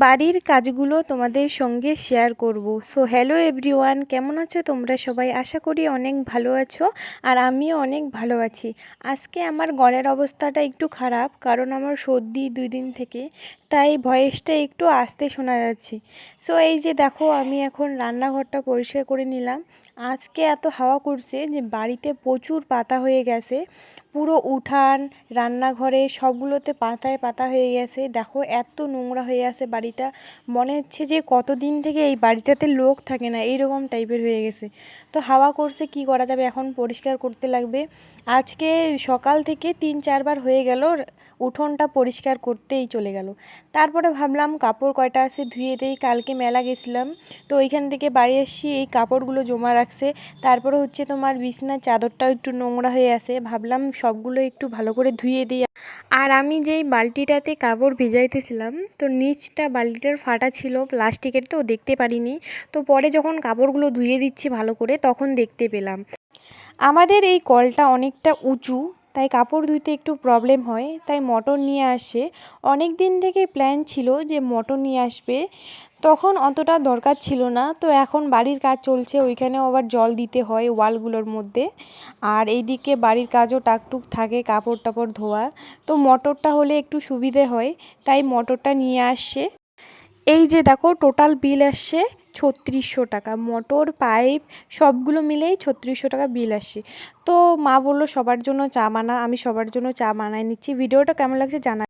বাড়ির কাজগুলো তোমাদের সঙ্গে শেয়ার করব। সো হ্যালো এভরিওয়ান, কেমন আছো তোমরা সবাই? আশা করি অনেক ভালো আছো আর আমিও অনেক ভালো আছি। আজকে আমার গলার অবস্থাটা একটু খারাপ, কারণ আমার সর্দি 2 দিন থেকে, তাই ভয়েসটা একটু আস্তে শোনা যাচ্ছে। সো এই যে দেখো, আমি এখন রান্নাঘরটা পরিষ্কার করে নিলাম। আজকে এত হাওয়া করছে যে বাড়িতে প্রচুর পাতা হয়ে গেছে, পুরো উঠান রান্নাঘরে সবগুলোতে পাতায় পাতা হয়ে গেছে। দেখো এত নোংরা হয়ে আছে বাড়িটা, মনে হচ্ছে যে কতদিন থেকে এই বাড়িটাতে লোক থাকে না, এইরকম টাইপের হয়ে গেছে। তো হাওয়া করছে, কি করা যাবে, এখন পরিষ্কার করতে লাগবে। আজকে সকাল থেকে 3-4 বার হয়ে গেল, উঠোনটা পরিষ্কার করতেই চলে গেল। তারপরে ভাবলাম কাপড় কয়টা আছে ধুয়ে দেই, কালকে মেলা গেছিলাম, তো ওইখান থেকে বাড়ি এসেছি, এই কাপড়গুলো জমা রাখছে। তারপরে হচ্ছে তোমার বিছনার চাদরটাও একটু নোংরা হয়ে আছে, ভাবলাম সবগুলো একটু ভালো করে ধুয়ে দিই। আর আমি যেই বালতিটাতে কাপড় ভিজাইতেছিলাম, তো নিচটা বালতিটার ফাটা ছিল প্লাস্টিকের, তো দেখতে পারিনি। তো পরে যখন কাপড়গুলো ধুয়ে দিচ্ছি ভালো করে, তখন দেখতে পেলাম। আমাদের এই কলটা অনেকটা উঁচু, তাই কাপড় ধুইতে একটু প্রবলেম হয়, তাই মোটর নিয়ে আসে। অনেক দিন থেকে প্ল্যান ছিল যে মোটর নিয়ে আসবে, তখন অতটা দরকার ছিল না। তো এখন বাড়ির কাজ চলছে, ওইখানেও আবার জল দিতে হয় ওয়ালগুলোর মধ্যে, আর এইদিকে বাড়ির কাজও টাকটুক থাকে, কাপড় টাপড় ধোয়া। তো মোটরটা হলে একটু সুবিধে হয়, তাই মোটরটা নিয়ে আসছে। এই যে দেখো, টোটাল বিল আসছে 3600 টাকা, মোটর পাইপ সবগুলো মিলেই 3600 টাকা বিল আসছে। তো মা বললো সবার জন্য চা বানা, আমি সবার জন্য চা বানাই নিচ্ছি। ভিডিওটা কেমন লাগছে জানা।